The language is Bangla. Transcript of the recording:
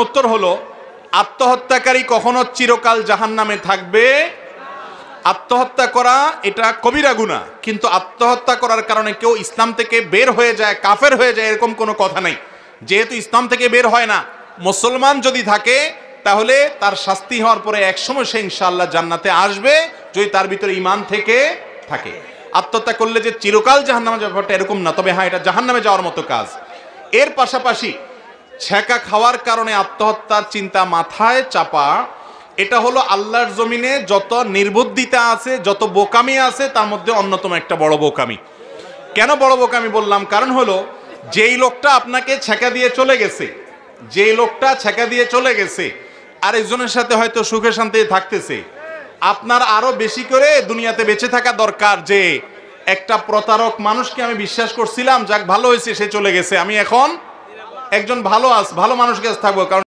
উত্তর হলো, আত্মহত্যাকারী কখনো চিরকাল জাহান্নামে থাকবে। আত্মহত্যা করা এটা কবিরা গুনাহ, কিন্তু আত্মহত্যা করার কারণে কেউ ইসলাম থেকে বের হয়ে যায়, কাফের হয়ে যায়, এরকম কোনো কথা নেই। যেহেতু ইসলাম থেকে বের হয় না, মুসলমান যদি থাকে তাহলে তার শাস্তি হওয়ার পরে একসময় সে ইনশাআল্লাহ জান্নাতে আসবে, যদি তার ভিতরে ঈমান থেকে থাকে। আত্মহত্যা করলে যে চিরকাল জাহান্নামে যাবে এরকম না, তবে হ্যাঁ, এটা জাহান্নামে যাওয়ার মতো কাজ। এর পাশাপাশি ছ্যাঁকা খাওয়ার কারণে আত্মহত্যার চিন্তা মাথায় চাপা, এটা হলো আল্লাহর জমিনে যত নির্বুদ্ধিতা আছে, যত বোকামি আছে, তার মধ্যে অন্যতম একটা বড় বোকামি। কেন বড় বোকামি বললাম? কারণ হলো, যেই লোকটা আপনাকে ছ্যাঁকা দিয়ে চলে গেছে, যেই লোকটা ছ্যাঁকা দিয়ে চলে গেছে আরেকজনের সাথে হয়তো সুখে শান্তিতে থাকতেছে, আপনার আরো বেশি করে দুনিয়াতে বেঁচে থাকা দরকার। যে একটা প্রতারক মানুষকে আমি বিশ্বাস করছিলাম, যাক ভালো হয়েছে সে চলে গেছে, আমি এখন একজন ভালো মানুষের কাছে থাকবো। কারণ